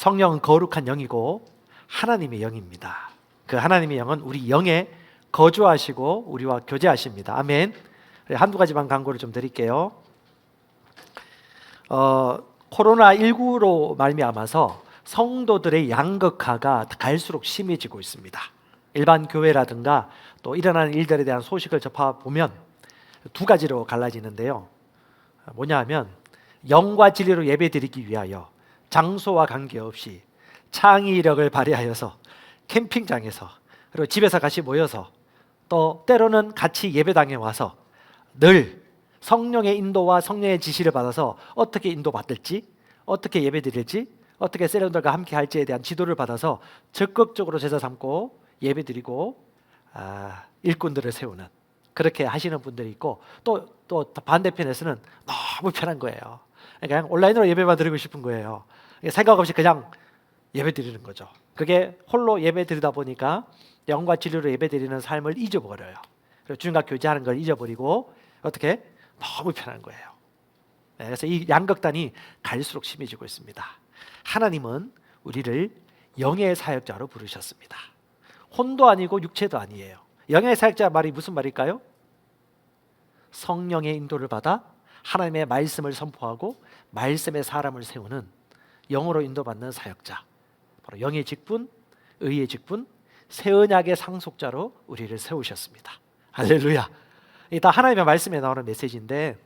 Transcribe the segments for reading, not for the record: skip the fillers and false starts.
성령은 거룩한 영이고 하나님의 영입니다. 그 하나님의 영은 우리 영에 거주하시고 우리와 교제하십니다. 아멘. 한두 가지만 강구를 좀 드릴게요. 코로나19로 말미암아서 성도들의 양극화가 갈수록 심해지고 있습니다. 일반 교회라든가 또 일어나는 일들에 대한 소식을 접해보면 두 가지로 갈라지는데요. 뭐냐 하면 영과 진리로 예배드리기 위하여 장소와 관계없이 창의력을 발휘하여서 캠핑장에서 그리고 집에서 같이 모여서 또 때로는 같이 예배당에 와서 늘 성령의 인도와 성령의 지시를 받아서 어떻게 인도받을지, 어떻게 예배드릴지, 어떻게 세련들과 함께 할지에 대한 지도를 받아서 적극적으로 제자 삼고 예배드리고 일꾼들을 세우는 그렇게 하시는 분들이 있고 또 반대편에서는 너무 편한 거예요. 그냥 온라인으로 예배만 드리고 싶은 거예요. 생각 없이 그냥 예배드리는 거죠. 그게 홀로 예배드리다 보니까 영과 진리로 예배드리는 삶을 잊어버려요. 그리고 주님과 교제하는 걸 잊어버리고 어떻게? 너무 편한 거예요. 그래서 이 양극단이 갈수록 심해지고 있습니다. 하나님은 우리를 영의 사역자로 부르셨습니다. 혼도 아니고 육체도 아니에요. 영의 사역자 말이 무슨 말일까요? 성령의 인도를 받아 하나님의 말씀을 선포하고 말씀의 사람을 세우는 영으로 인도받는 사역자, 바로 영의 직분, 의의 직분, 새 언약의 상속자로 우리를 세우셨습니다. 할렐루야. 이게 다 하나님의 말씀에 나오는 메시지인데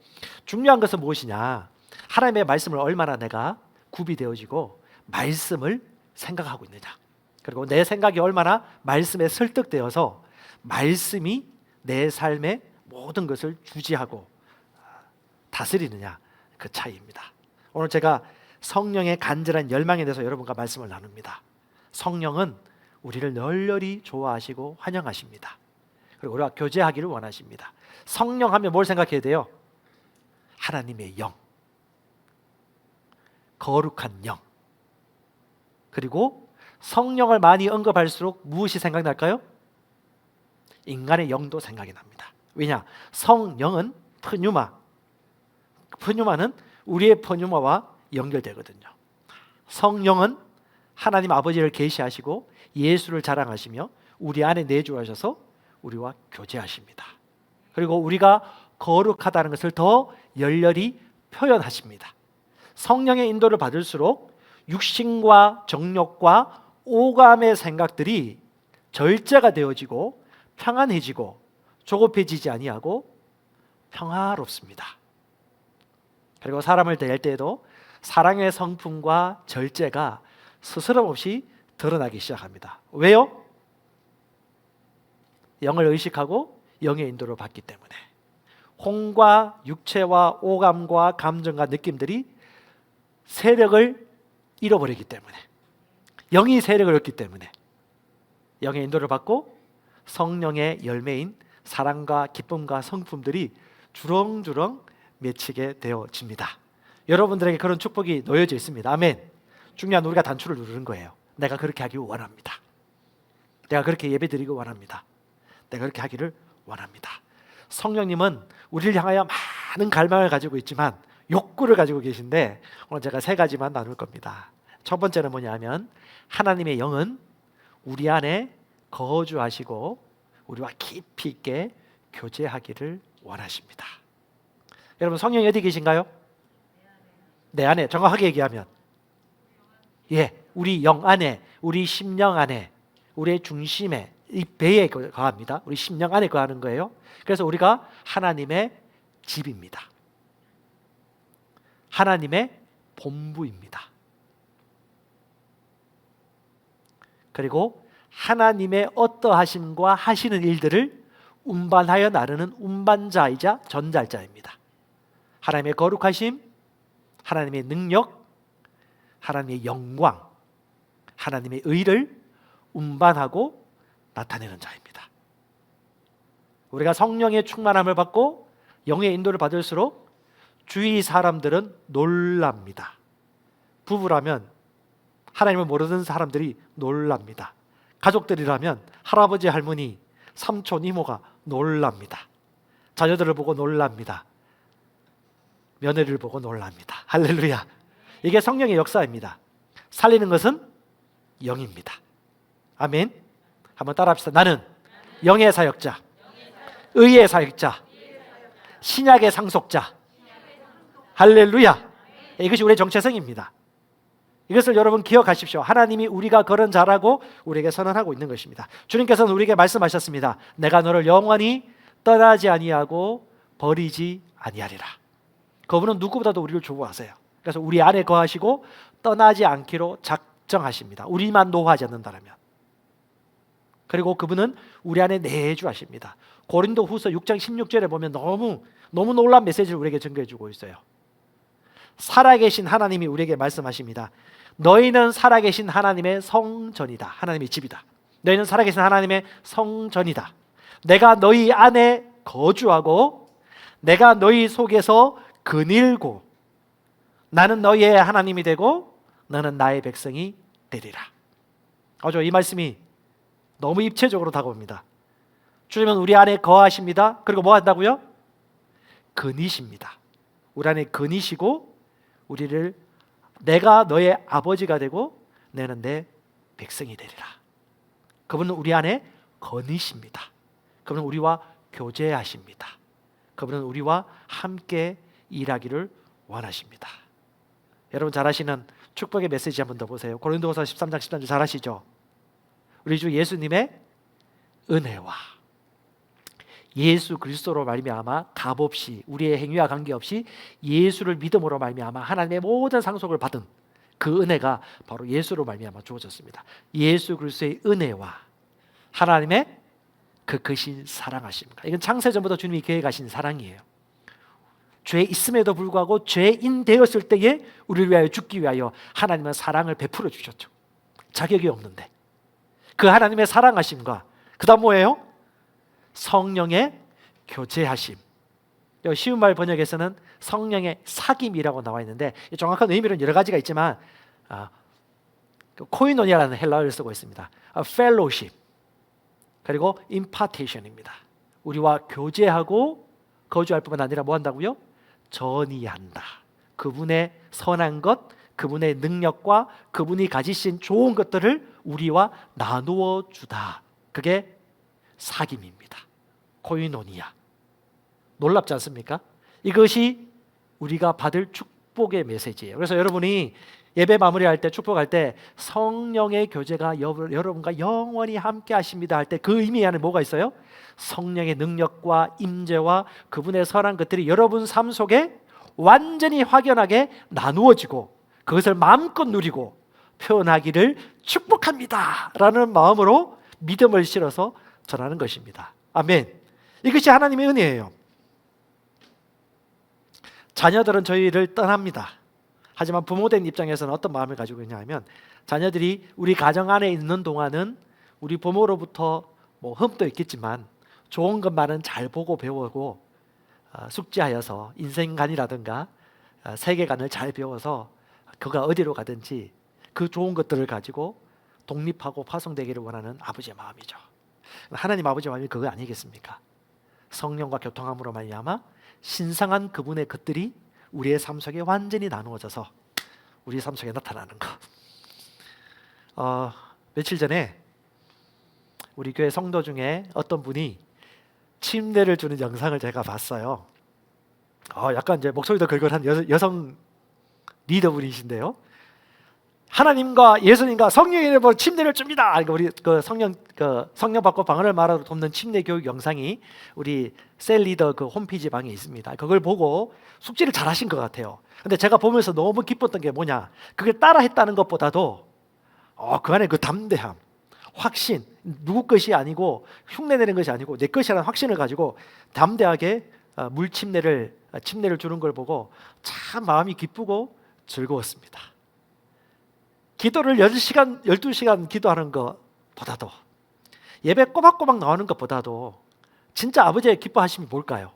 중요한 것은 무엇이냐? 하나님의 말씀을 얼마나 내가 구비되어지고 말씀을 생각하고 있느냐, 그리고 내 생각이 얼마나 말씀에 설득되어서 말씀이 내 삶의 모든 것을 주지하고 다스리느냐, 그 차이입니다. 오늘 제가 성령의 간절한 열망에 대해서 여러분과 말씀을 나눕니다. 성령은 우리를 널널히 좋아하시고 환영하십니다. 그리고 우리와 교제하기를 원하십니다. 성령 하면 뭘 생각해야 돼요? 하나님의 영, 거룩한 영. 그리고 성령을 많이 언급할수록 무엇이 생각날까요? 인간의 영도 생각이 납니다. 왜냐? 성령은 푸뉴마는 우리의 푸뉴마와 연결되거든요. 성령은 하나님 아버지를 계시하시고 예수를 자랑하시며 우리 안에 내주하셔서 우리와 교제하십니다. 그리고 우리가 거룩하다는 것을 더 열렬히 표현하십니다. 성령의 인도를 받을수록 육신과 정욕과 오감의 생각들이 절제가 되어지고 평안해지고 조급해지지 아니하고 평화롭습니다. 그리고 사람을 대할 때에도 사랑의 성품과 절제가 스스럼 없이 드러나기 시작합니다. 왜요? 영을 의식하고 영의 인도를 받기 때문에. 혼과 육체와 오감과 감정과 느낌들이 세력을 잃어버리기 때문에, 영이 세력을 얻기 때문에 영의 인도를 받고 성령의 열매인 사랑과 기쁨과 성품들이 주렁주렁 맺히게 되어집니다. 여러분들에게 그런 축복이 놓여져 있습니다. 아멘. 중요한 우리가 단추를 누르는 거예요. 내가 그렇게 하기 원합니다. 내가 그렇게 예배드리기 원합니다. 내가 그렇게 하기를 원합니다. 성령님은 우리를 향하여 많은 갈망을 가지고 있지만 욕구를 가지고 계신데 오늘 제가 세 가지만 나눌 겁니다. 첫 번째는 뭐냐면 하나님의 영은 우리 안에 거주하시고 우리와 깊이 있게 교제하기를 원하십니다. 여러분, 성령이 어디 계신가요? 내 안에. 정확하게 얘기하면 우리 영 안에, 우리 심령 안에, 우리의 중심에, 이 배에 거합니다. 우리 심령 안에 거하는 거예요. 그래서 우리가 하나님의 집입니다. 하나님의 본부입니다. 그리고 하나님의 어떠하심과 하시는 일들을 운반하여 나르는 운반자이자 전달자입니다. 하나님의 거룩하심, 하나님의 능력, 하나님의 영광, 하나님의 의를 운반하고 나타내는 자입니다. 우리가 성령의 충만함을 받고 영의 인도를 받을수록 주위 사람들은 놀랍니다. 부부라면 하나님을 모르는 사람들이 놀랍니다. 가족들이라면 할아버지, 할머니, 삼촌, 이모가 놀랍니다. 자녀들을 보고 놀랍니다. 며느리를 보고 놀랍니다. 할렐루야. 이게 성령의 역사입니다. 살리는 것은 영입니다. 아멘. 한번 따라합시다. 나는 영의 사역자, 의의 사역자, 신약의 상속자. 할렐루야. 이것이 우리의 정체성입니다. 이것을 여러분 기억하십시오. 하나님이 우리가 그런 자라고 우리에게 선언하고 있는 것입니다. 주님께서는 우리에게 말씀하셨습니다. 내가 너를 영원히 떠나지 아니하고 버리지 아니하리라. 그분은 누구보다도 우리를 좋아하세요. 그래서 우리 안에 거하시고 떠나지 않기로 작정하십니다. 우리만 노하지 않는다면. 그리고 그분은 우리 안에 내주하십니다. 고린도후서 6장 16절에 보면 너무 놀라운 메시지를 우리에게 전개해 주고 있어요. 살아계신 하나님이 우리에게 말씀하십니다. 너희는 살아계신 하나님의 성전이다. 하나님의 집이다. 너희는 살아계신 하나님의 성전이다. 내가 너희 안에 거주하고 내가 너희 속에서 거닐고 나는 너희의 하나님이 되고 너는 나의 백성이 되리라. 이 말씀이 너무 입체적으로 다가옵니다. 주님은 우리 안에 거하십니다. 그리고 뭐 한다고요? 거니십니다. 우리 안에 거니시고 우리를 내가 너의 아버지가 되고 너는 내 백성이 되리라. 그분은 우리 안에 거니십니다. 그분은 우리와 교제하십니다. 그분은 우리와 함께 일하기를 원하십니다. 여러분 잘 아시는 축복의 메시지 한번 더 보세요. 고린도후서 13장 13절 잘 아시죠? 우리 주 예수님의 은혜와 예수 그리스도로 말미암아 값없이 우리의 행위와 관계없이 예수를 믿음으로 말미암아 하나님의 모든 상속을 받은 그 은혜가 바로 예수로 말미암아 주어졌습니다. 예수 그리스도의 은혜와 하나님의 그 크신 사랑하십니다. 이건 창세전부터 주님이 계획하신 사랑이에요. 죄 있음에도 불구하고 죄인 되었을 때에 우리를 위하여 죽기 위하여 하나님은 사랑을 베풀어 주셨죠. 자격이 없는데 그 하나님의 사랑하심과 그 다음 뭐예요? 성령의 교제하심. 쉬운 말 번역에서는 성령의 사귐이라고 나와 있는데 정확한 의미는 여러 가지가 있지만 코이노니아라는 헬라어를 쓰고 있습니다. fellowship 그리고 impartation입니다. 우리와 교제하고 거주할 뿐만 아니라 뭐 한다고요? 전이한다. 그분의 선한 것, 그분의 능력과 그분이 가지신 좋은 것들을 우리와 나누어 주다. 그게 사귐입니다. 코이노니아. 놀랍지 않습니까? 이것이 우리가 받을 축복의 메시지예요. 그래서 여러분이 예배 마무리할 때 축복할 때 성령의 교제가 여러분과 영원히 함께 하십니다 할 때 그 의미 안에 뭐가 있어요? 성령의 능력과 임재와 그분의 선한 것들이 여러분 삶 속에 완전히 확연하게 나누어지고 그것을 마음껏 누리고 표현하기를 축복합니다 라는 마음으로 믿음을 실어서 전하는 것입니다. 아멘. 이것이 하나님의 은혜예요. 자녀들은 저희를 떠납니다. 하지만 부모된 입장에서는 어떤 마음을 가지고 있냐면 자녀들이 우리 가정 안에 있는 동안은 우리 부모로부터 흠도 있겠지만 좋은 것만은 잘 보고 배우고 숙지하여서 인생관이라든가 세계관을 잘 배워서 그가 어디로 가든지 그 좋은 것들을 가지고 독립하고 파송되기를 원하는 아버지의 마음이죠. 하나님 아버지의 마음이 그거 아니겠습니까? 성령과 교통함으로 말미암아 신성한 그분의 것들이 우리의 삶 속에 완전히 나누어져서 우리 삶 속에 나타나는 것. 며칠 전에 우리 교회 성도 중에 어떤 분이 침례를 주는 영상을 제가 봤어요. 약간 이제 목소리도 걸걸한 여성 리더분이신데요. 하나님과 예수님과 성령의 이름으로 침례를 줍니다. 우리 성령 받고 방언을 말하러 돕는 침례 교육 영상이 우리 셀 리더 홈페이지 방에 있습니다. 그걸 보고 숙지를 잘하신 것 같아요. 근데 제가 보면서 너무 기뻤던 게 뭐냐? 그걸 따라했다는 것보다도 그 안에 그 담대함, 확신, 누구 것이 아니고 흉내내는 것이 아니고 내 것이라는 확신을 가지고 담대하게 침례를 주는 걸 보고 참 마음이 기쁘고 즐거웠습니다. 기도를 10시간, 12시간 기도하는 것보다도 예배 꼬박꼬박 나오는 것보다도 진짜 아버지의 기뻐하심이 뭘까요?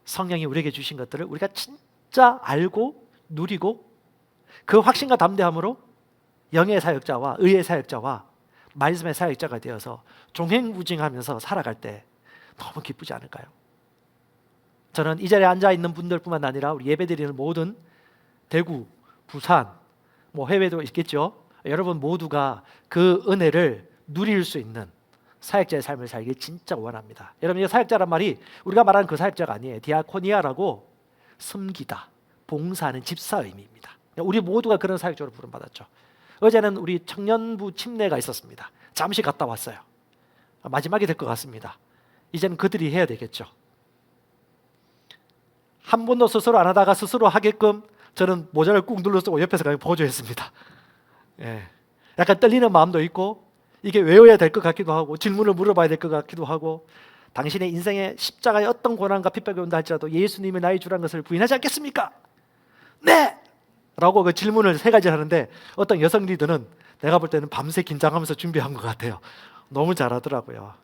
성령이 우리에게 주신 것들을 우리가 진짜 알고 누리고 그 확신과 담대함으로 영의 사역자와 의의 사역자와 말씀의 사역자가 되어서 종횡무진하면서 살아갈 때 너무 기쁘지 않을까요? 저는 이 자리에 앉아있는 분들뿐만 아니라 우리 예배드리는 모든 대구, 부산, 뭐 해외도 있겠죠. 여러분 모두가 그 은혜를 누릴 수 있는 사역자의 삶을 살길 진짜 원합니다. 여러분, 이 사역자란 말이 우리가 말하는 그 사역자가 아니에요. 디아코니아라고 섬기다, 봉사하는 집사 의미입니다. 우리 모두가 그런 사역자로 부름받았죠. 어제는 우리 청년부 침례가 있었습니다. 잠시 갔다 왔어요. 마지막이 될 것 같습니다. 이제는 그들이 해야 되겠죠. 한 번도 스스로 안 하다가 스스로 하게끔 저는 모자를 꾹 눌러쓰고 옆에서 그냥 보조했습니다. 예. 약간 떨리는 마음도 있고, 이게 외워야 될 것 같기도 하고, 질문을 물어봐야 될 것 같기도 하고, 당신의 인생에 십자가에 어떤 고난과 핍박이 온다 할지라도 예수님이 나의 주라는 것을 부인하지 않겠습니까? 네! 라고 그 질문을 3가지 하는데, 어떤 여성 리더는 내가 볼 때는 밤새 긴장하면서 준비한 것 같아요. 너무 잘하더라고요.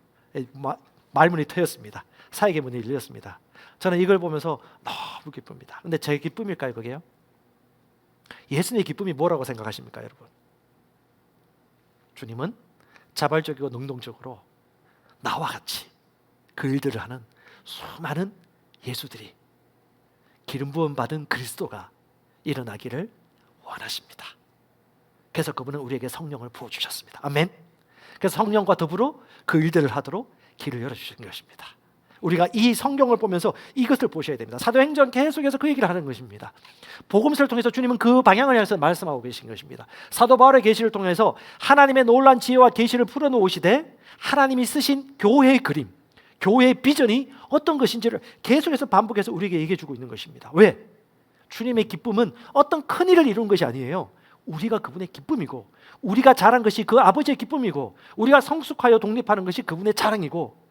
말문이 트였습니다. 사역의 문이 열렸습니다. 저는 이걸 보면서 너무 기쁩니다. 근데 제 기쁨일까요, 그게요? 예수님의 기쁨이 뭐라고 생각하십니까, 여러분? 주님은 자발적이고 능동적으로 나와 같이 그 일들을 하는 수많은 예수들이, 기름 부음 받은 그리스도가 일어나기를 원하십니다. 그래서 그분은 우리에게 성령을 부어주셨습니다. 아멘. 그래서 성령과 더불어 그 일들을 하도록 길을 열어주신 것입니다. 우리가 이 성경을 보면서 이것을 보셔야 됩니다. 사도행전 계속해서 그 얘기를 하는 것입니다. 복음서를 통해서 주님은 그 방향을 향해서 말씀하고 계신 것입니다. 사도 바울의 계시를 통해서 하나님의 놀라운 지혜와 계시를 풀어놓으시되 하나님이 쓰신 교회의 그림, 교회의 비전이 어떤 것인지를 계속해서 반복해서 우리에게 얘기해 주고 있는 것입니다. 왜? 주님의 기쁨은 어떤 큰 일을 이루는 것이 아니에요. 우리가 그분의 기쁨이고, 우리가 잘한 것이 그 아버지의 기쁨이고, 우리가 성숙하여 독립하는 것이 그분의 자랑이고,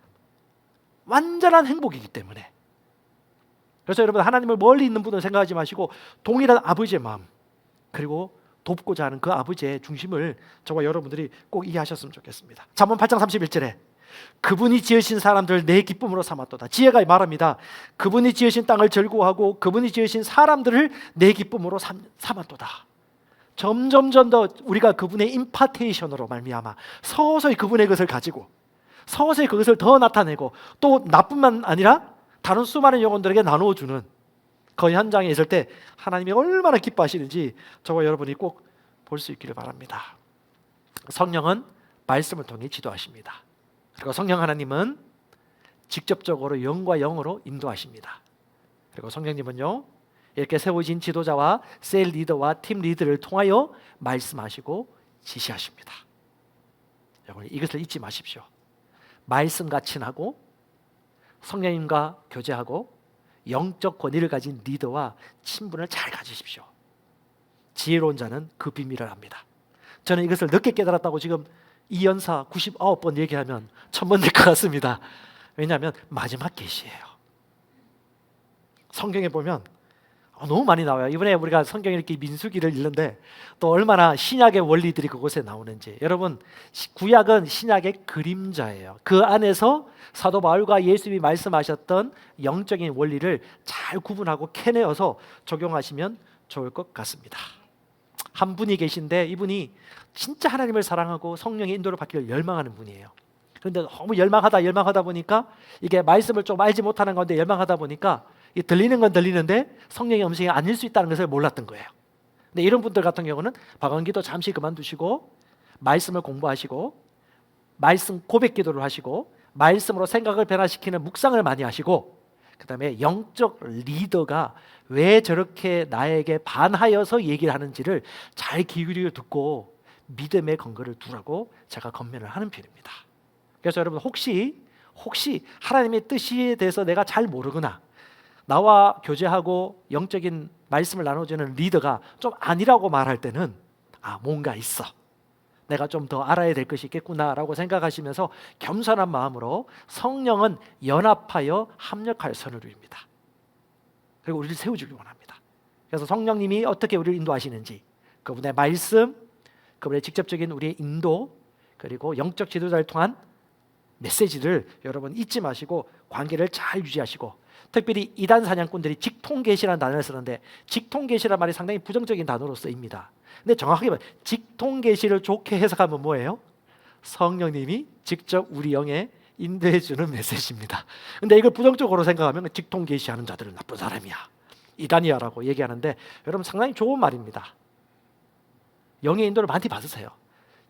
완전한 행복이기 때문에. 그래서 여러분, 하나님을 멀리 있는 분은 생각하지 마시고 동일한 아버지의 마음, 그리고 돕고자 하는 그 아버지의 중심을 저와 여러분들이 꼭 이해하셨으면 좋겠습니다. 잠언 8장 31절에 그분이 지으신 사람들 내 기쁨으로 삼았도다. 지혜가 말합니다. 그분이 지으신 땅을 즐거워하고 그분이 지으신 사람들을 내 기쁨으로 삼았도다. 점점 더 우리가 그분의 임파테이션으로 말미암아 서서히 그분의 것을 가지고 서서히 그것을 더 나타내고, 또 나뿐만 아니라 다른 수많은 영혼들에게 나누어주는 그 현장에 있을 때 하나님이 얼마나 기뻐하시는지 저와 여러분이 꼭 볼 수 있기를 바랍니다. 성령은 말씀을 통해 지도하십니다. 그리고 성령 하나님은 직접적으로 영과 영으로 인도하십니다. 그리고 성령님은요, 이렇게 세워진 지도자와 셀 리더와 팀 리더를 통하여 말씀하시고 지시하십니다. 여러분, 이것을 잊지 마십시오. 말씀과 친하고 성령님과 교제하고 영적 권위를 가진 리더와 친분을 잘 가지십시오. 지혜로운 자는 그 비밀을 압니다. 저는 이것을 늦게 깨달았다고 지금 이 연사 99번 얘기하면 1000번 될 것 같습니다. 왜냐하면 마지막 계시예요. 성경에 보면 너무 많이 나와요. 이번에 우리가 성경에 이렇게 민수기를 읽는데 또 얼마나 신약의 원리들이 그곳에 나오는지. 여러분, 구약은 신약의 그림자예요. 그 안에서 사도 바울과 예수님이 말씀하셨던 영적인 원리를 잘 구분하고 캐내어서 적용하시면 좋을 것 같습니다. 한 분이 계신데 이분이 진짜 하나님을 사랑하고 성령의 인도를 받기를 열망하는 분이에요. 그런데 너무 열망하다 보니까 이게 말씀을 좀 알지 못하는 가운데 열망하다 보니까 들리는 건 들리는데 성령의 음성이 아닐 수 있다는 것을 몰랐던 거예요. 근데 이런 분들 같은 경우는 방언기도 잠시 그만두시고 말씀을 공부하시고 말씀 고백 기도를 하시고 말씀으로 생각을 변화시키는 묵상을 많이 하시고, 그 다음에 영적 리더가 왜 저렇게 나에게 반하여서 얘기를 하는지를 잘 기울여 듣고 믿음의 근거를 두라고 제가 권면을 하는 편입니다. 그래서 여러분, 혹시 하나님의 뜻에 대해서 내가 잘 모르거나 나와 교제하고 영적인 말씀을 나눠주는 리더가 좀 아니라고 말할 때는 뭔가 있어, 내가 좀 더 알아야 될 것이 있겠구나라고 생각하시면서 겸손한 마음으로 성령은 연합하여 합력할 선으로입니다. 그리고 우리를 세워주기 원합니다. 그래서 성령님이 어떻게 우리를 인도하시는지, 그분의 말씀, 그분의 직접적인 우리의 인도, 그리고 영적 지도자를 통한 메시지를 여러분 잊지 마시고 관계를 잘 유지하시고, 특별히 이단 사냥꾼들이 직통계시라는 단어를 쓰는데 직통계시라는 말이 상당히 부정적인 단어로 쓰입니다. 근데 정확하게 말하면 직통계시를 좋게 해석하면 뭐예요? 성령님이 직접 우리 영에 인도해 주는 메시지입니다. 근데 이걸 부정적으로 생각하면 직통계시하는 자들은 나쁜 사람이야, 이단이야라고 얘기하는데, 여러분 상당히 좋은 말입니다. 영의 인도를 많이 받으세요.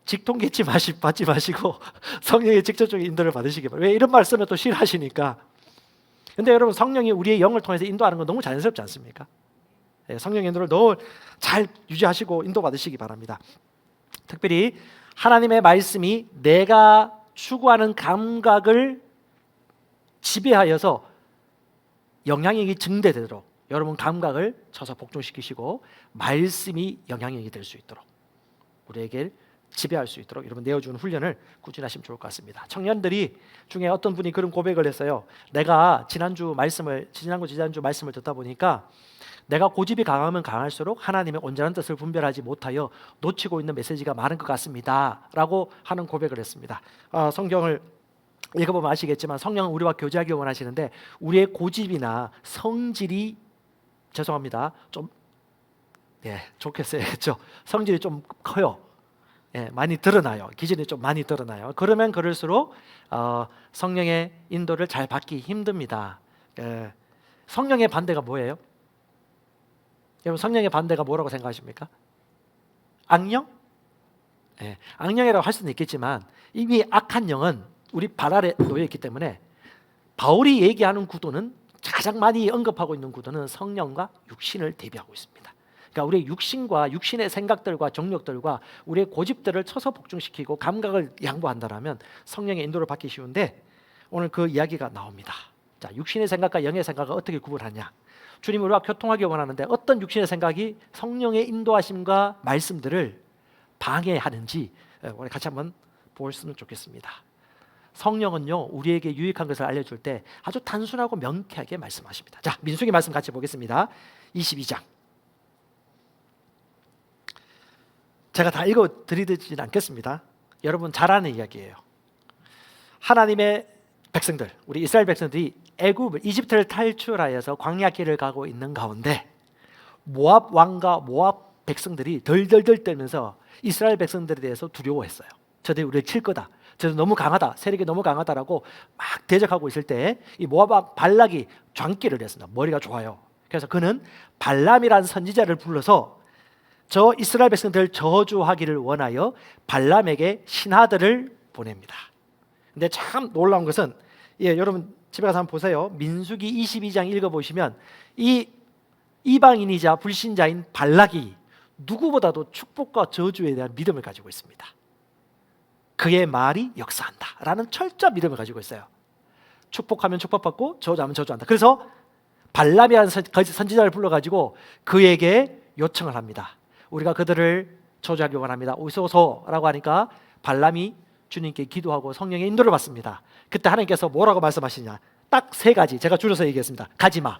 직통기치 받지 마시고 성령의 직접적인 인도를 받으시기 바랍니다. 왜 이런 말 쓰면 또 싫어하시니까. 근데 여러분, 성령이 우리의 영을 통해서 인도하는 건 너무 자연스럽지 않습니까? 성령의 인도를 너무 잘 유지하시고 인도받으시기 바랍니다. 특별히 하나님의 말씀이 내가 추구하는 감각을 지배하여서 영향력이 증대되도록 여러분 감각을 쳐서 복종시키시고 말씀이 영향력이 될 수 있도록 우리에게 지배할 수 있도록 여러분 내어주는 훈련을 꾸준히 하시면 좋을 것 같습니다. 청년들이 중에 어떤 분이 그런 고백을 했어요. 내가 지난주 말씀을 듣다 보니까 내가 고집이 강하면 강할수록 하나님의 온전한 뜻을 분별하지 못하여 놓치고 있는 메시지가 많은 것 같습니다 라고 하는 고백을 했습니다. 성경을 읽어보면 아시겠지만 성령은 우리와 교제하기 원하시는데 우리의 고집이나 성질이 좀 좋게 써야겠죠. 성질이 좀 커요. 많이 드러나요. 기질이 좀 많이 드러나요. 그러면 그럴수록 성령의 인도를 잘 받기 힘듭니다. 성령의 반대가 뭐예요? 여러분, 성령의 반대가 뭐라고 생각하십니까? 악령? 악령이라고 할 수는 있겠지만 이미 악한 영은 우리 발 아래 놓여 있기 때문에 바울이 얘기하는 구도는 가장 많이 언급하고 있는 구도는 성령과 육신을 대비하고 있습니다. 그러니까 우리의 육신과 육신의 생각들과 정력들과 우리의 고집들을 쳐서 복종시키고 감각을 양보한다라면 성령의 인도를 받기 쉬운데 오늘 그 이야기가 나옵니다. 자, 육신의 생각과 영의 생각을 어떻게 구분하냐? 주님 우리와 교통하기 원하는데 어떤 육신의 생각이 성령의 인도하심과 말씀들을 방해하는지 우리 같이 한번 보았으면 좋겠습니다. 성령은요 우리에게 유익한 것을 알려줄 때 아주 단순하고 명쾌하게 말씀하십니다. 자, 민수기 말씀 같이 보겠습니다. 22장. 제가 다 읽어드리지는 않겠습니다. 여러분 잘 아는 이야기예요. 하나님의 백성들, 우리 이스라엘 백성들이 이집트를 탈출하여서 광야길을 가고 있는 가운데 모압 왕과 모압 백성들이 덜덜덜 떨면서 이스라엘 백성들에 대해서 두려워했어요. 저들이 우리를 칠 거다. 저들 너무 강하다. 세력이 너무 강하다라고 막 대적하고 있을 때 이 모압 왕 발락이 장기를 했습니다. 머리가 좋아요. 그래서 그는 발람이라는 선지자를 불러서 저 이스라엘 백성들을 저주하기를 원하여 발람에게 신하들을 보냅니다. 근데 참 놀라운 것은 여러분 집에 가서 한번 보세요. 민수기 22장 읽어보시면 이 이방인이자 불신자인 발락이 누구보다도 축복과 저주에 대한 믿음을 가지고 있습니다. 그의 말이 역사한다 라는 철저한 믿음을 가지고 있어요. 축복하면 축복받고 저주하면 저주한다. 그래서 발람이라는 선지자를 불러가지고 그에게 요청을 합니다. 우리가 그들을 저주하기 원합니다. 오소서라고 하니까 발람이 주님께 기도하고 성령의 인도를 받습니다. 그때 하나님께서 뭐라고 말씀하시냐? 딱 세 가지 제가 줄여서 얘기했습니다. 가지마,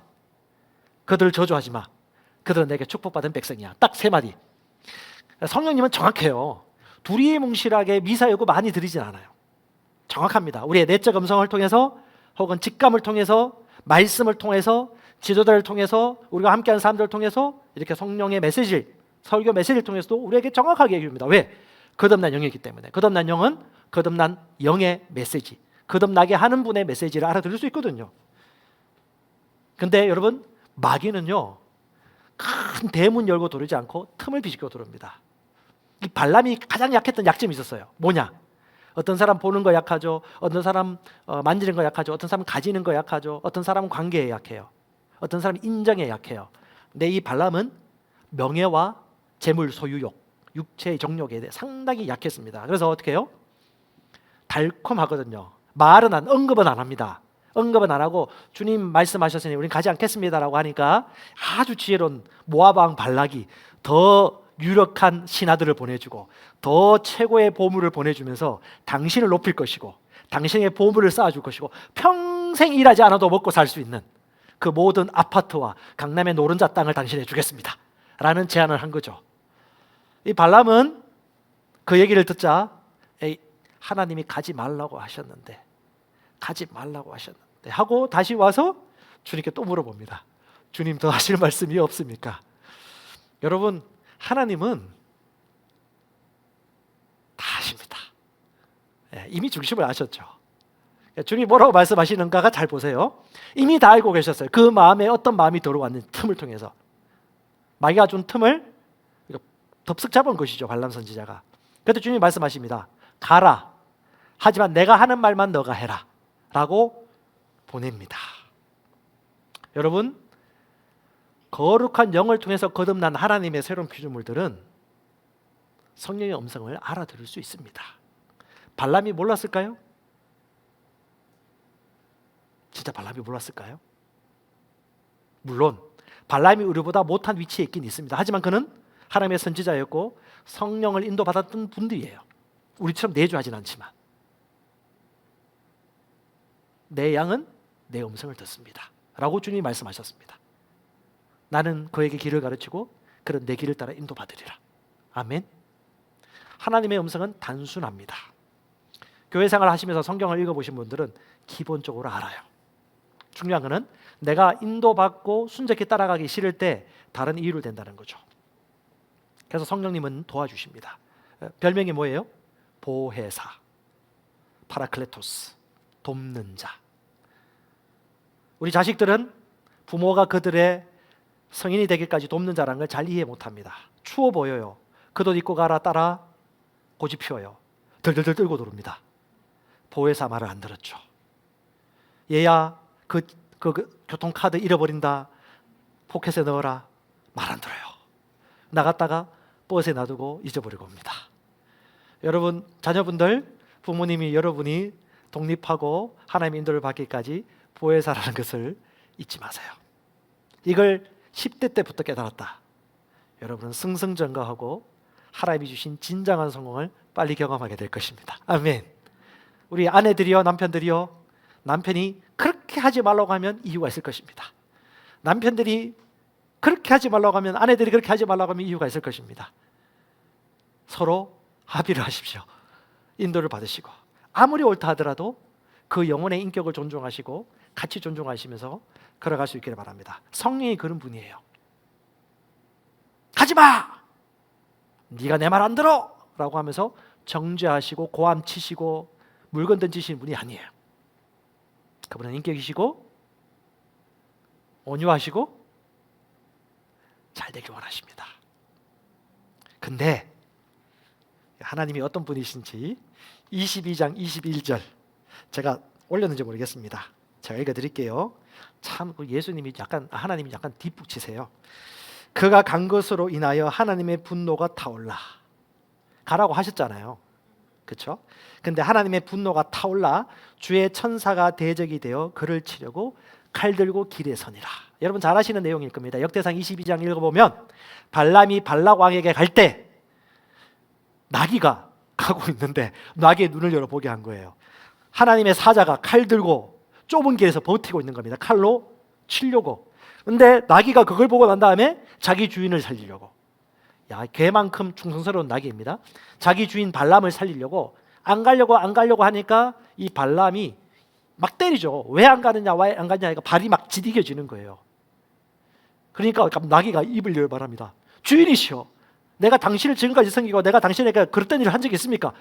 그들을 저주하지 마, 그들은 내게 축복받은 백성이야. 딱 세 마디. 성령님은 정확해요. 두리뭉실하게 미사여구 많이 드리진 않아요. 정확합니다. 우리의 내적 음성을 통해서 혹은 직감을 통해서 말씀을 통해서 지도자를 통해서 우리가 함께하는 사람들을 통해서 이렇게 성령의 메시지를 설교 메시지를 통해서도 우리에게 정확하게 얘기합니다. 왜? 거듭난 영이기 때문에. 거듭난 영은 거듭난 영의 메시지, 거듭나게 하는 분의 메시지를 알아들을 수 있거든요. 근데 여러분 마귀는요 큰 대문 열고 들어오지 않고 틈을 비집고 들어옵니다. 이 발람이 가장 약했던 약점이 있었어요. 뭐냐? 어떤 사람 보는 거 약하죠. 어떤 사람 만지는 거 약하죠. 어떤 사람 가지는 거 약하죠. 어떤 사람은 관계에 약해요. 어떤 사람은 인정에 약해요. 근데 이 발람은 명예와 재물 소유욕, 육체의 정욕에 대해 상당히 약했습니다. 그래서 어떻게 해요? 달콤하거든요. 언급은 안 합니다. 언급은 안 하고 주님 말씀하셨으니 우린 가지 않겠습니다라고 하니까 아주 지혜로운 모압 왕 발락이 더 유력한 신하들을 보내주고 더 최고의 보물을 보내주면서 당신을 높일 것이고 당신의 보물을 쌓아줄 것이고 평생 일하지 않아도 먹고 살 수 있는 그 모든 아파트와 강남의 노른자 땅을 당신에 주겠습니다 라는 제안을 한 거죠. 이 발람은 그 얘기를 듣자 하나님이 가지 말라고 하셨는데 하고 다시 와서 주님께 또 물어봅니다. 주님 더 하실 말씀이 없습니까? 여러분 하나님은 다 아십니다. 이미 중심을 아셨죠. 주님이 뭐라고 말씀하시는가가 잘 보세요. 이미 다 알고 계셨어요. 그 마음에 어떤 마음이 들어왔는지 틈을 통해서 마귀가 준 틈을 덥석 잡은 것이죠, 발람 선지자가. 그때 주님이 말씀하십니다. 가라. 하지만 내가 하는 말만 너가 해라. 라고 보냅니다. 여러분, 거룩한 영을 통해서 거듭난 하나님의 새로운 피조물들은 성령의 음성을 알아들을 수 있습니다. 발람이 몰랐을까요? 진짜 발람이 몰랐을까요? 물론 발람이 우리보다 못한 위치에 있긴 있습니다. 하지만 그는 하나님의 선지자였고 성령을 인도받았던 분들이에요. 우리처럼 내주하진 않지만 내 양은 내 음성을 듣습니다 라고 주님이 말씀하셨습니다. 나는 그에게 길을 가르치고 그는 내 길을 따라 인도받으리라. 아멘. 하나님의 음성은 단순합니다. 교회 생활을 하시면서 성경을 읽어보신 분들은 기본적으로 알아요. 중요한 것은 내가 인도받고 순적히 따라가기 싫을 때 다른 이유를 댄다는 거죠. 그래서 성령님은 도와주십니다. 별명이 뭐예요? 보혜사, 파라클레토스, 돕는 자. 우리 자식들은 부모가 그들의 성인이 되기까지 돕는 자라는 걸 잘 이해 못합니다. 추워 보여요. 그 옷 입고 가라 따라 고집 피워요. 덜덜덜 떨고 돌립니다. 보혜사 말을 안 들었죠. 얘야 그 교통카드 잃어버린다. 포켓에 넣어라. 말 안 들어요. 나갔다가 버스에 놔두고 잊어버리고 옵니다. 여러분, 자녀분들, 부모님이 여러분이 독립하고 하나님의 인도를 받기까지 보혜사라는 것을 잊지 마세요. 이걸 10대 때부터 깨달았다. 여러분은 승승장구하고 하나님이 주신 진정한 성공을 빨리 경험하게 될 것입니다. 아멘. 우리 아내들이요, 남편들이요, 남편이 그렇게 하지 말라고 하면 이유가 있을 것입니다. 남편들이 그렇게 하지 말라고 하면 아내들이 그렇게 하지 말라고 하면 이유가 있을 것입니다. 서로 합의를 하십시오. 인도를 받으시고 아무리 옳다 하더라도 그 영혼의 인격을 존중하시고 같이 존중하시면서 걸어갈 수 있기를 바랍니다. 성령이 그런 분이에요. 가지마! 네가 내 말 안 들어! 라고 하면서 정죄하시고 고함치시고 물건 던지시는 분이 아니에요. 그분은 인격이시고 온유하시고 잘 되길 원하십니다. 근데 하나님이 어떤 분이신지 22장 21절 제가 올렸는지 모르겠습니다. 제가 읽어드릴게요. 참 예수님이 하나님이 약간 뒷북치세요. 그가 간 것으로 인하여 하나님의 분노가 타올라. 가라고 하셨잖아요. 그렇죠? 근데 하나님의 분노가 타올라 주의 천사가 대적이 되어 그를 치려고 칼 들고 길에 서니라. 여러분 잘 아시는 내용일 겁니다. 역대상 22장 읽어보면 발람이 발락 왕에게 갈 때 나귀가 가고 있는데 나귀의 눈을 열어보게 한 거예요. 하나님의 사자가 칼 들고 좁은 길에서 버티고 있는 겁니다. 칼로 치려고. 근데 나귀가 그걸 보고 난 다음에 자기 주인을 살리려고. 야, 개만큼 충성스러운 나귀입니다. 자기 주인 발람을 살리려고 안 가려고 하니까 이 발람이 막 때리죠. 왜 안 가느냐, 왜 안 가느냐 하니까 발이 막 지디겨지는 거예요. 그러니까 나귀가 입을 열 바랍니다. 주인이시여, 내가 당신을 지금까지 섬기고 내가 당신에게 그랬던 일을 한 적이 있습니까?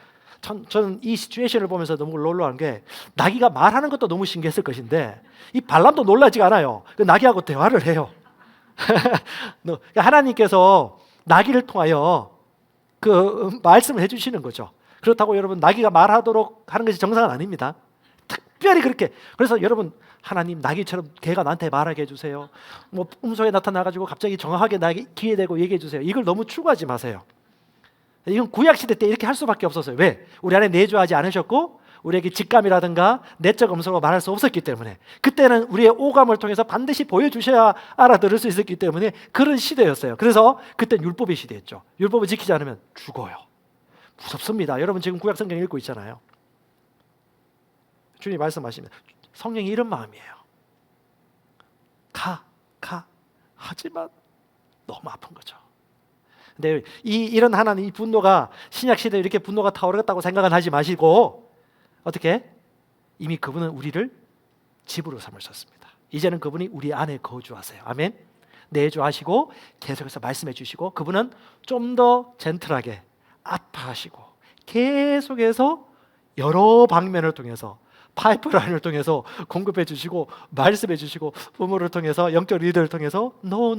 저는 이 시츄에이션을 보면서 너무 놀라운 게 나귀가 말하는 것도 너무 신기했을 것인데 이 발람도 놀라지가 않아요. 나귀하고 대화를 해요. 하나님께서 나귀를 통하여 그 말씀을 해주시는 거죠. 그렇다고 여러분 나귀가 말하도록 하는 것이 정상은 아닙니다. 특별히 그렇게. 그래서 여러분 하나님 나귀처럼 개가 나한테 말하게 해주세요. 뭐 음소에 나타나가지고 갑자기 정확하게 나에게 귀에 대고 얘기해 주세요. 이걸 너무 추구하지 마세요. 이건 구약시대 때 이렇게 할 수밖에 없었어요. 왜? 우리 안에 내주하지 않으셨고 우리에게 직감이라든가 내적 음성으로 말할 수 없었기 때문에 그때는 우리의 오감을 통해서 반드시 보여주셔야 알아들을 수 있었기 때문에 그런 시대였어요. 그래서 그때는 율법의 시대였죠. 율법을 지키지 않으면 죽어요. 무섭습니다. 여러분 지금 구약 성경 읽고 있잖아요. 주님 말씀하시면 성령이 이런 마음이에요. 가 하지만 너무 아픈 거죠. 근데 이런 하나님 이 분노가 신약 시대에 이렇게 분노가 타오르겠다고 생각은 하지 마시고 어떻게? 이미 그분은 우리를 집으로 삼으셨습니다. 이제는 그분이 우리 안에 거주하세요. 아멘. 내주하시고 계속해서 말씀해 주시고 그분은 좀 더 젠틀하게 아파하시고 계속해서 여러 방면을 통해서 파이프라인을 통해서 공급해 주시고 말씀해 주시고 부모를 통해서 영적 리더를 통해서 No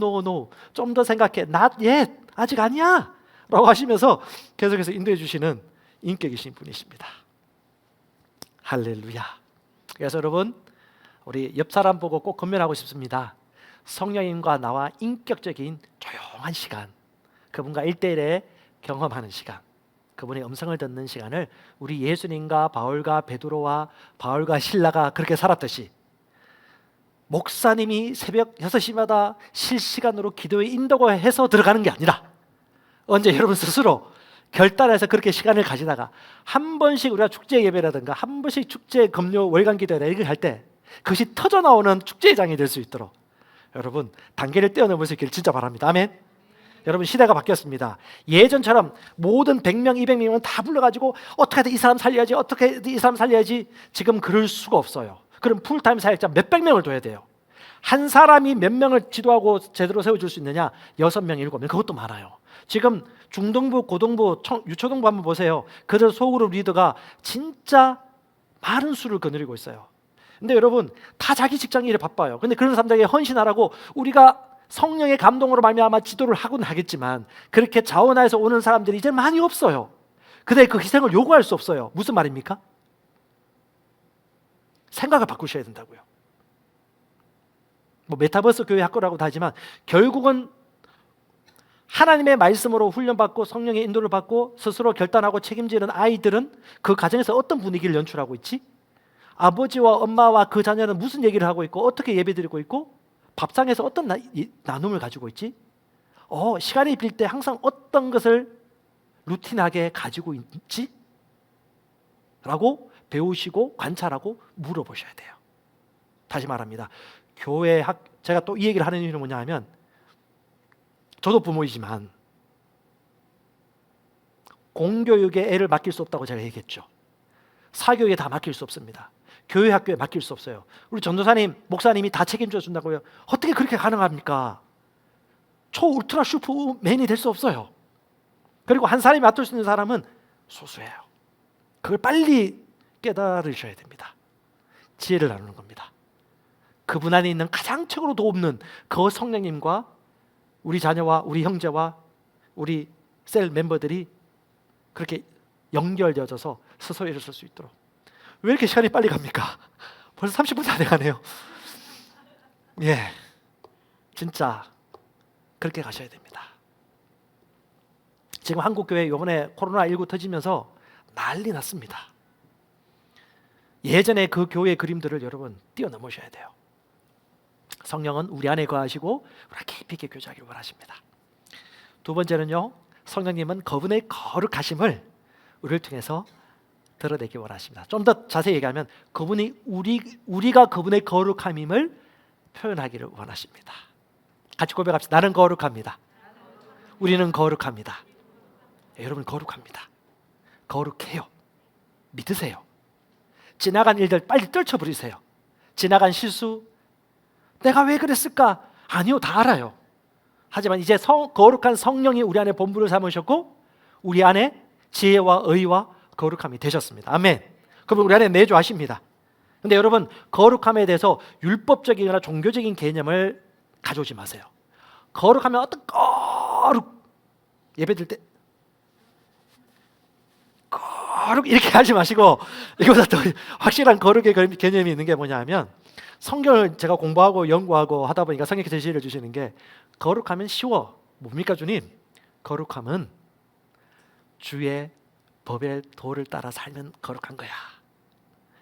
좀 더 생각해. Not yet. 아직 아니야 라고 하시면서 계속해서 인도해 주시는 인격이신 분이십니다. 할렐루야. 그래서 여러분, 우리 옆 사람 보고 꼭 권면하고 싶습니다. 성령님과 나와 인격적인 조용한 시간, 그분과 1대1에 경험하는 시간, 그분의 음성을 듣는 시간을 우리 예수님과 바울과 베드로와 바울과 실라가 그렇게 살았듯이 목사님이 새벽 6시마다 실시간으로 기도에 인도해서 들어가는 게 아니라 언제 여러분 스스로 결단해서 그렇게 시간을 가지다가 한 번씩 우리가 축제 예배라든가 한 번씩 축제 금요 월간 기도회라 이렇게 할 때 그것이 터져 나오는 축제의 장이 될 수 있도록 여러분 단계를 뛰어넘을 수 있기를 진짜 바랍니다. 아멘. 여러분, 시대가 바뀌었습니다. 예전처럼 모든 100명, 200명은 다 불러가지고 어떻게 해야 이 사람 살려야지, 어떻게 해야 이 사람 살려야지. 지금 그럴 수가 없어요. 그럼 풀타임 사역자 몇백 명을 둬야 돼요. 한 사람이 몇 명을 지도하고 제대로 세워줄 수 있느냐? 6명, 7명, 그것도 많아요. 지금 중등부, 고등부, 유초등부 한번 보세요. 그들 소그룹 리더가 진짜 많은 수를 거느리고 있어요. 근데 여러분, 다 자기 직장 일에 바빠요. 근데 그런 사람들에게 헌신하라고 우리가 성령의 감동으로 말미암아 지도를 하곤 하겠지만 그렇게 자원하에서 오는 사람들이 이제 많이 없어요. 근데 그 희생을 요구할 수 없어요. 무슨 말입니까? 생각을 바꾸셔야 된다고요. 뭐 메타버스 교회 학교라고도 하지만 결국은 하나님의 말씀으로 훈련받고 성령의 인도를 받고 스스로 결단하고 책임지는 아이들은 그 가정에서 어떤 분위기를 연출하고 있지? 아버지와 엄마와 그 자녀는 무슨 얘기를 하고 있고 어떻게 예배드리고 있고 밥상에서 어떤 나눔을 가지고 있지? 시간이 빌 때 항상 어떤 것을 루틴하게 가지고 있지? 라고 배우시고 관찰하고 물어보셔야 돼요. 다시 말합니다. 제가 또 이 얘기를 하는 이유는 뭐냐 하면 저도 부모이지만 공교육에 애를 맡길 수 없다고 제가 얘기했죠. 사교육에 다 맡길 수 없습니다. 교회 학교에 맡길 수 없어요. 우리 전도사님, 목사님이 다 책임져 준다고요. 어떻게 그렇게 가능합니까? 초 울트라 슈퍼맨이 될 수 없어요. 그리고 한 사람이 맡을 수 있는 사람은 소수예요. 그걸 빨리 깨달으셔야 됩니다. 지혜를 나누는 겁니다. 그분 안에 있는 가장 최고로 돕는 그 성령님과 우리 자녀와 우리 형제와 우리 셀 멤버들이 그렇게 연결되어져서 스스로 일어설 수 있도록. 왜 이렇게 시간이 빨리 갑니까? 벌써 30분 다 돼가네요. 예, 진짜 그렇게 가셔야 됩니다. 지금 한국교회 이번에 코로나19 터지면서 난리 났습니다. 예전에 그 교회의 그림들을 여러분 뛰어넘으셔야 돼요. 성령은 우리 안에 거하시고 우리가 깊이 있게 교제하기를 원하십니다. 두 번째는요, 성령님은 그분의 거룩하심을 우리를 통해서 드러내기 원하십니다. 좀 더 자세히 얘기하면 그분이 우리가 그분의 거룩함임을 표현하기를 원하십니다. 같이 고백합시다. 나는 거룩합니다. 우리는 거룩합니다. 여러분 거룩합니다. 거룩해요. 믿으세요. 지나간 일들 빨리 떨쳐버리세요. 지나간 실수, 내가 왜 그랬을까? 아니요, 다 알아요. 하지만 이제 거룩한 성령이 우리 안에 본부를 삼으셨고 우리 안에 지혜와 의와 거룩함이 되셨습니다. 아멘. 그럼 우리 안에 내주하십니다. 근데 여러분, 거룩함에 대해서 율법적이거나 종교적인 개념을 가져오지 마세요. 거룩하면 어떤 예배 드릴 때 거룩 이렇게 하지 마시고 이거보다 더 확실한 거룩의 개념이 있는 게 뭐냐 하면 성경을 제가 공부하고 연구하고 하다 보니까 성령께서 제시를 주시는 게 거룩하면 쉬워. 뭡니까 주님? 거룩함은 주의 법의 도를 따라 살면 거룩한 거야.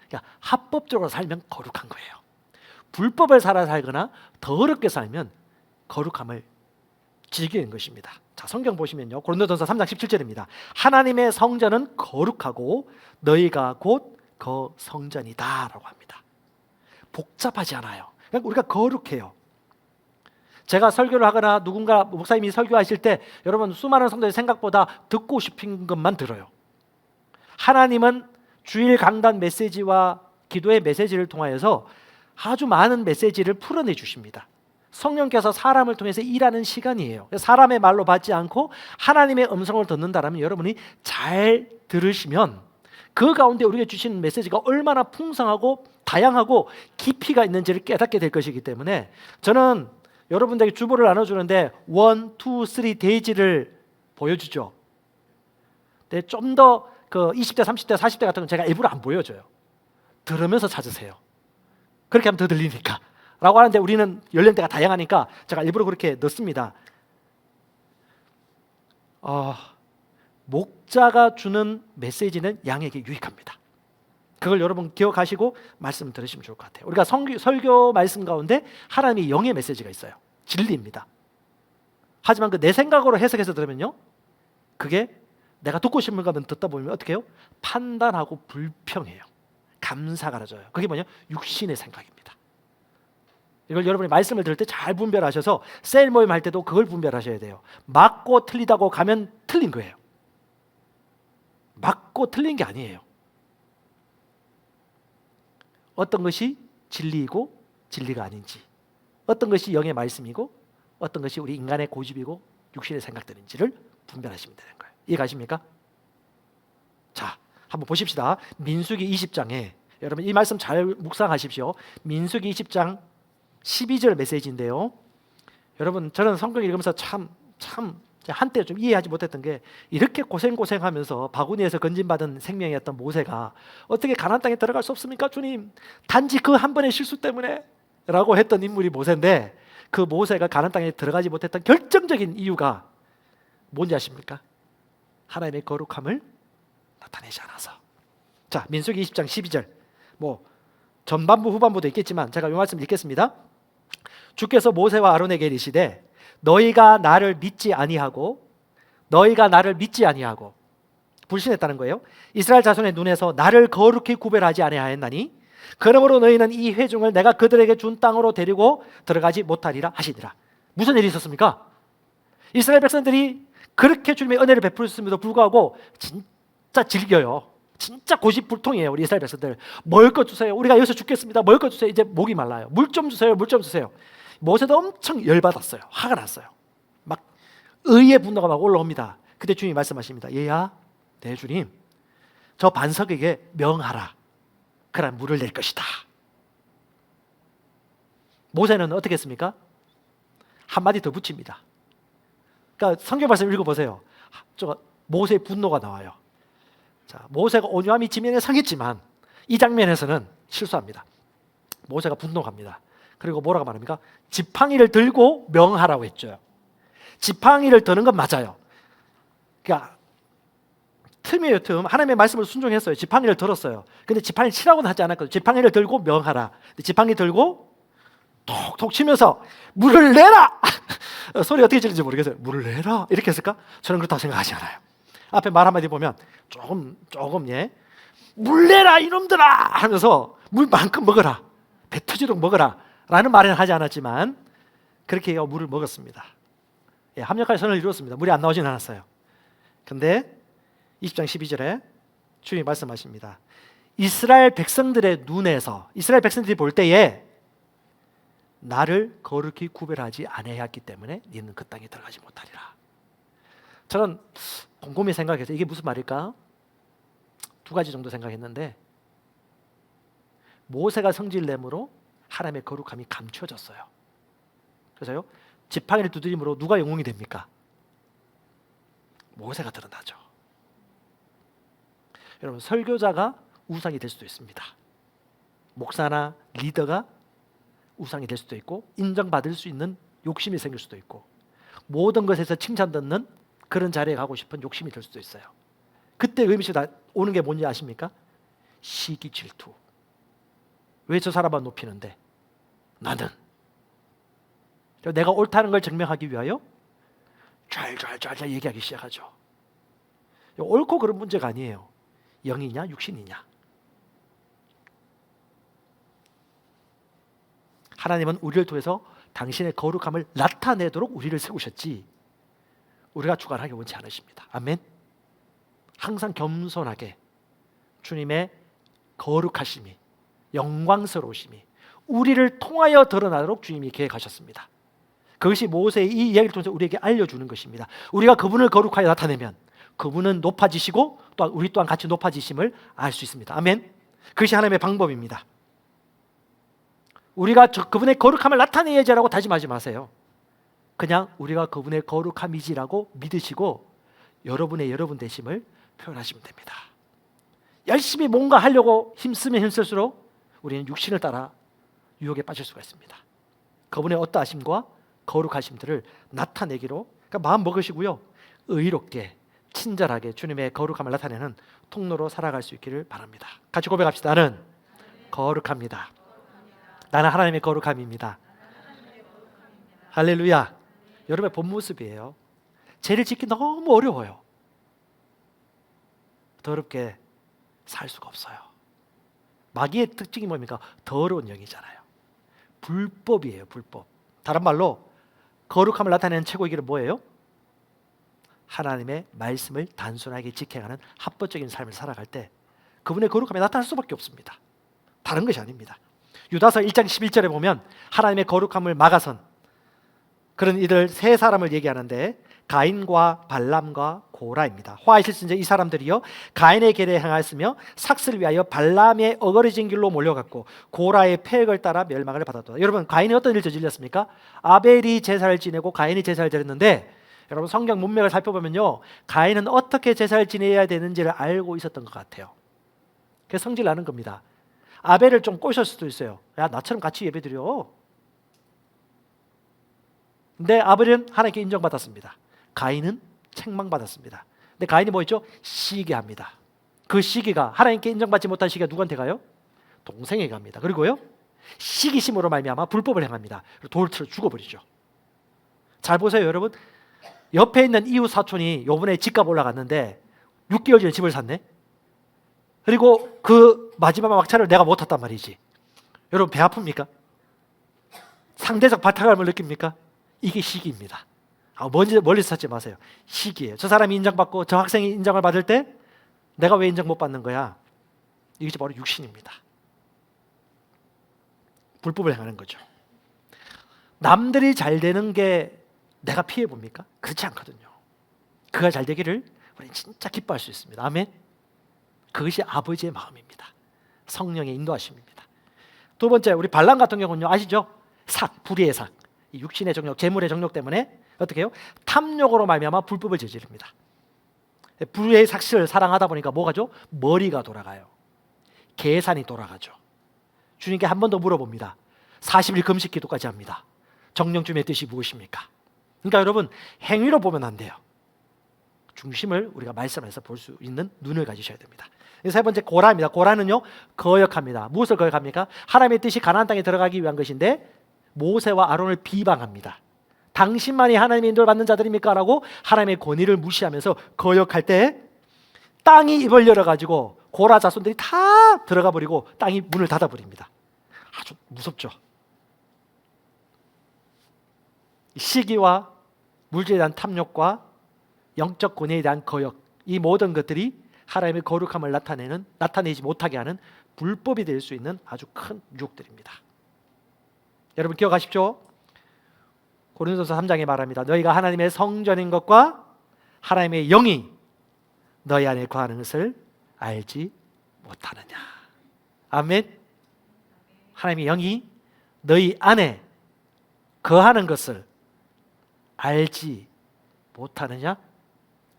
그러니까 합법적으로 살면 거룩한 거예요. 불법을 살아 살거나 더럽게 살면 거룩함을 즐기는 것입니다. 자, 성경 보시면요, 고린도전서 3장 17절입니다. 하나님의 성전은 거룩하고 너희가 곧 그 성전이다 라고 합니다. 복잡하지 않아요. 그러니까 우리가 거룩해요. 제가 설교를 하거나 누군가 목사님이 설교하실 때 여러분 수많은 성도들이 생각보다 듣고 싶은 것만 들어요. 하나님은 주일 강단 메시지와 기도의 메시지를 통하여서 아주 많은 메시지를 풀어내 주십니다. 성령께서 사람을 통해서 일하는 시간이에요. 사람의 말로 받지 않고 하나님의 음성을 듣는다라면 여러분이 잘 들으시면 그 가운데 우리에게 주시는 메시지가 얼마나 풍성하고 다양하고 깊이가 있는지를 깨닫게 될 것이기 때문에 저는 여러분들에게 주보를 나눠주는데 1, 2, 3 데이지를 보여주죠. 근데 좀 더 그 20대, 30대, 40대 같은 건 제가 일부러 안 보여줘요. 들으면서 찾으세요. 그렇게 하면 더 들리니까. 라고 하는데 우리는 연령대가 다양하니까 제가 일부러 그렇게 넣습니다. 목자가 주는 메시지는 양에게 유익합니다. 그걸 여러분 기억하시고 말씀 들으시면 좋을 것 같아요. 우리가 설교 말씀 가운데 하나님의 영의 메시지가 있어요. 진리입니다. 하지만 그 내 생각으로 해석해서 들으면요, 그게 내가 듣고 싶은 것만 듣다 보면 어떻게 해요? 판단하고 불평해요. 감사가 라져요. 그게 뭐냐? 육신의 생각입니다. 이걸 여러분이 말씀을 들을 때 잘 분별하셔서 셀 모임 할 때도 그걸 분별하셔야 돼요. 맞고 틀리다고 가면 틀린 거예요. 맞고 틀린 게 아니에요. 어떤 것이 진리이고 진리가 아닌지, 어떤 것이 영의 말씀이고 어떤 것이 우리 인간의 고집이고 육신의 생각들인지를 분별하시면 되는 거예요. 이해가십니까? 자, 한번 보십시다. 민수기 20장에 여러분 이 말씀 잘 묵상하십시오. 민수기 20장 12절 메시지인데요. 여러분 저는 성경 읽으면서 참 한때 좀 이해하지 못했던 게, 이렇게 고생하면서 바구니에서 건진받은 생명이었던 모세가 어떻게 가나안 땅에 들어갈 수 없습니까? 주님, 단지 그 한 번의 실수 때문에 라고 했던 인물이 모세인데, 그 모세가 가나안 땅에 들어가지 못했던 결정적인 이유가 뭔지 아십니까? 하나님의 거룩함을 나타내지 않아서. 자, 민수기 20장 12절, 뭐 전반부 후반부도 있겠지만 제가 이 말씀 읽겠습니다. 주께서 모세와 아론에게 이르시되 너희가 나를 믿지 아니하고 불신했다는 거예요. 이스라엘 자손의 눈에서 나를 거룩히 구별하지 아니하였나니 그러므로 너희는 이 회중을 내가 그들에게 준 땅으로 데리고 들어가지 못하리라 하시니라. 무슨 일이 있었습니까? 이스라엘 백성들이 그렇게 주님의 은혜를 베풀었음에도 불구하고 진짜 질겨요. 진짜 고집불통이에요. 우리 이스라엘 백성들. 먹을 것 주세요. 우리가 여기서 죽겠습니다. 먹을 것 주세요. 이제 목이 말라요. 물 좀 주세요. 물 좀 주세요. 모세도 엄청 열받았어요. 화가 났어요. 막 의의 분노가 막 올라옵니다. 그때 주님이 말씀하십니다. 얘야, 내 주님, 저 반석에게 명하라. 그러면 물을 낼 것이다. 모세는 어떻게 했습니까? 한마디 더 붙입니다. 그러니까 성경 말씀 읽어보세요. 모세의 분노가 나와요. 자, 모세가 온유함이 지면에 상했지만 이 장면에서는 실수합니다. 모세가 분노합니다. 그리고 뭐라고 말합니까? 지팡이를 들고 명하라고 했죠. 지팡이를 드는 건 맞아요. 그러니까 틈이에요, 틈. 하나님의 말씀을 순종했어요. 지팡이를 들었어요. 근데 지팡이 치라고는 하지 않았거든요. 지팡이를 들고 명하라. 지팡이 들고 톡톡 치면서 물을 내라! 소리 어떻게 질는지 모르겠어요. 물을 내라! 이렇게 했을까? 저는 그렇다고 생각하지 않아요. 앞에 말 한마디 보면 조금 물 내라 이놈들아! 하면서 물만큼 먹어라. 배 터지도록 먹어라. 라는 말은 하지 않았지만 그렇게 해서 물을 먹었습니다. 예, 합력할 선을 이루었습니다. 물이 안 나오진 않았어요. 근데 20장 12절에 주님이 말씀하십니다. 이스라엘 백성들의 눈에서, 이스라엘 백성들이 볼 때에 나를 거룩히 구별하지 아니하였기 때문에 너는 그 땅에 들어가지 못하리라. 저는 곰곰이 생각해서 이게 무슨 말일까? 두 가지 정도 생각했는데, 모세가 성질내므로 하나님의 거룩함이 감춰졌어요. 그래서요, 지팡이를 두드림으로 누가 영웅이 됩니까? 모세가 드러나죠. 여러분, 설교자가 우상이 될 수도 있습니다. 목사나 리더가 우상이 될 수도 있고, 인정받을 수 있는 욕심이 생길 수도 있고, 모든 것에서 칭찬 듣는 그런 자리에 가고 싶은 욕심이 될 수도 있어요. 그때 의미시 오는 게 뭔지 아십니까? 시기 질투. 왜 저 사람만 높이는데 나는? 내가 옳다는 걸 증명하기 위하여 잘 얘기하기 시작하죠. 옳고 그런 문제가 아니에요. 영이냐 육신이냐. 하나님은 우리를 통해서 당신의 거룩함을 나타내도록 우리를 세우셨지, 우리가 주관하기 원치 않으십니다. 아멘. 항상 겸손하게 주님의 거룩하심이, 영광스러우심이 우리를 통하여 드러나도록 주님이 계획하셨습니다. 그것이 모세의 이 이야기를 통해서 우리에게 알려주는 것입니다. 우리가 그분을 거룩하게 나타내면 그분은 높아지시고 또한 우리 또한 같이 높아지심을 알 수 있습니다. 아멘. 그것이 하나님의 방법입니다. 우리가 그분의 거룩함을 나타내야지라고 다짐하지 마세요. 그냥 우리가 그분의 거룩함이지라고 믿으시고 여러분의 여러분 되심을 표현하시면 됩니다. 열심히 뭔가 하려고 힘쓰면 힘쓸수록 우리는 육신을 따라 유혹에 빠질 수가 있습니다. 그분의 어떠하심과 거룩하심들을 나타내기로, 그러니까 마음 먹으시고요, 의롭게 친절하게 주님의 거룩함을 나타내는 통로로 살아갈 수 있기를 바랍니다. 같이 고백합시다. 나는 거룩합니다. 나는 하나님의 거룩함입니다. 할렐루야. 여러분의 본 모습이에요. 죄를 짓기 너무 어려워요. 더럽게 살 수가 없어요. 마귀의 특징이 뭡니까? 더러운 영이잖아요. 불법이에요. 불법. 다른 말로 거룩함을 나타내는 최고의 길은 뭐예요? 하나님의 말씀을 단순하게 지켜가는 합법적인 삶을 살아갈 때 그분의 거룩함이 나타날 수밖에 없습니다. 다른 것이 아닙니다. 유다서 1장 11절에 보면 하나님의 거룩함을 막아선 그런 이들 세 사람을 얘기하는데 가인과 발람과 고라입니다. 화의 실신자 이 사람들이요, 가인의 길에 행하였으며 삭스를 위하여 발람의 어거리진 길로 몰려갔고 고라의 패역을 따라 멸망을 받았다. 여러분, 가인이 어떤 일을 저질렀습니까? 아벨이 제사를 지내고 가인이 제사를 드렸는데, 여러분 성경 문맥을 살펴보면요, 가인은 어떻게 제사를 지내야 되는지를 알고 있었던 것 같아요. 그래서 성질 나는 겁니다. 아벨을 좀 꼬실 수도 있어요. 야, 나처럼 같이 예배드려. 근데 아벨은 하나님께 인정받았습니다. 가인은 책망받았습니다. 근데 가인이 뭐 했죠? 시기합니다. 그 시기가, 하나님께 인정받지 못한 시기가 누구한테 가요? 동생에게 갑니다. 그리고요, 시기심으로 말미암아 불법을 행합니다. 돌을 틀어 죽어버리죠. 잘 보세요, 여러분. 옆에 있는 이웃 사촌이 요번에 집값 올라갔는데 6개월 전에 집을 샀네. 그리고 그 마지막 막차를 내가 못 탔단 말이지. 여러분, 배 아픕니까? 상대적 박탈감을 느낍니까? 이게 시기입니다. 멀리서 찾지 마세요. 시기예요. 저 사람이 인정받고 저 학생이 인정을 받을 때 내가 왜 인정 못 받는 거야? 이것이 바로 육신입니다. 불법을 행하는 거죠. 남들이 잘 되는 게 내가 피해 봅니까? 그렇지 않거든요. 그가 잘 되기를 우리는 진짜 기뻐할 수 있습니다. 아멘. 그것이 아버지의 마음입니다. 성령의 인도하심입니다. 두 번째, 우리 발람 같은 경우는요, 아시죠? 삭, 불의의 삭, 이 육신의 정욕, 재물의 정욕 때문에 어떻게 해요? 탐욕으로 말미암아 불법을 저지릅니다. 불의의 삭시를 사랑하다 보니까 뭐가죠? 머리가 돌아가요. 계산이 돌아가죠. 주님께 한 번 더 물어봅니다. 40일 금식 기도까지 합니다. 정령주님의 뜻이 무엇입니까? 그러니까 여러분, 행위로 보면 안 돼요. 중심을 우리가 말씀에서 볼 수 있는 눈을 가지셔야 됩니다. 세 번째, 고라입니다. 고라는요, 거역합니다. 무엇을 거역합니까? 하나님의 뜻이 가나안 땅에 들어가기 위한 것인데 모세와 아론을 비방합니다. 당신만이 하나님의 인도를 받는 자들입니까? 라고 하나님의 권위를 무시하면서 거역할 때 땅이 입을 열어가지고 고라 자손들이 다 들어가 버리고 땅이 문을 닫아 버립니다. 아주 무섭죠. 시기와 물질에 대한 탐욕과 영적 권위에 대한 거역, 이 모든 것들이 하나님의 거룩함을 나타내지 못하게 하는 불법이 될 수 있는 아주 큰 유혹들입니다. 여러분 기억하십시오. 고린도서 3장에 말합니다. 너희가 하나님의 성전인 것과 하나님의 영이 너희 안에 거하는 것을 알지 못하느냐. 아멘. 하나님의 영이 너희 안에 거하는 것을 알지 못하느냐.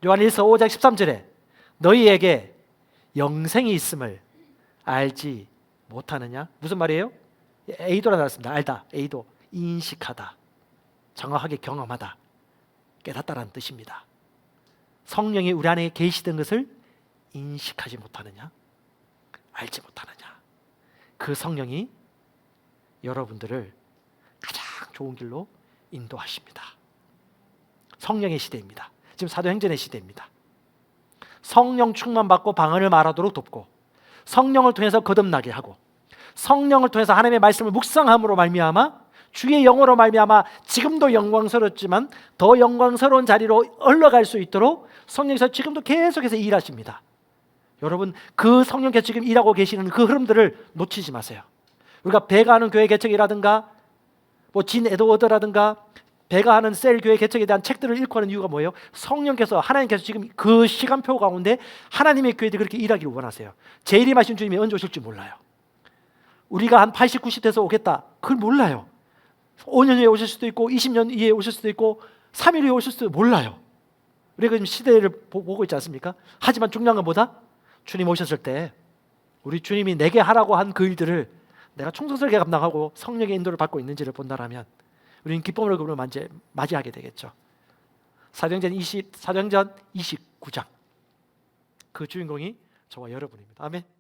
요한일서 5장 13절에 너희에게 영생이 있음을 알지 못하느냐. 무슨 말이에요? 에이도라 나왔습니다. 알다, 에이도, 인식하다, 정확하게 경험하다, 깨닫다라는 뜻입니다. 성령이 우리 안에 계시던 것을 인식하지 못하느냐, 알지 못하느냐. 그 성령이 여러분들을 가장 좋은 길로 인도하십니다. 성령의 시대입니다. 지금 사도행전의 시대입니다. 성령 충만받고 방언을 말하도록 돕고, 성령을 통해서 거듭나게 하고, 성령을 통해서 하나님의 말씀을 묵상함으로 말미암아 주의 영으로 말미암아 지금도 영광스럽지만 더 영광스러운 자리로 올라갈 수 있도록 성령께서 지금도 계속해서 일하십니다. 여러분, 그 성령께서 지금 일하고 계시는 그 흐름들을 놓치지 마세요. 우리가 배가 하는 교회 개척이라든가 진 에드워드라든가 배가 하는 셀 교회 개척에 대한 책들을 읽고 하는 이유가 뭐예요? 성령께서, 하나님께서 지금 그 시간표 가운데 하나님의 교회들이 그렇게 일하기를 원하세요. 재림하신 주님이 언제 오실지 몰라요. 우리가 한 80, 90 돼서 오겠다, 그걸 몰라요. 5년 후에 오실 수도 있고 20년 후에 오실 수도 있고 3일 후에 오실 수도 몰라요. 우리가 지금 시대를 보고 있지 않습니까? 하지만 중요한 건 뭐다? 주님 오셨을 때 우리 주님이 내게 하라고 한 그 일들을 내가 충성스럽게 감당하고 성령의 인도를 받고 있는지를 본다라면 우리는 기쁨으로 그분을 맞이하게 되겠죠. 사도행전 29장 그 주인공이 저와 여러분입니다. 아멘.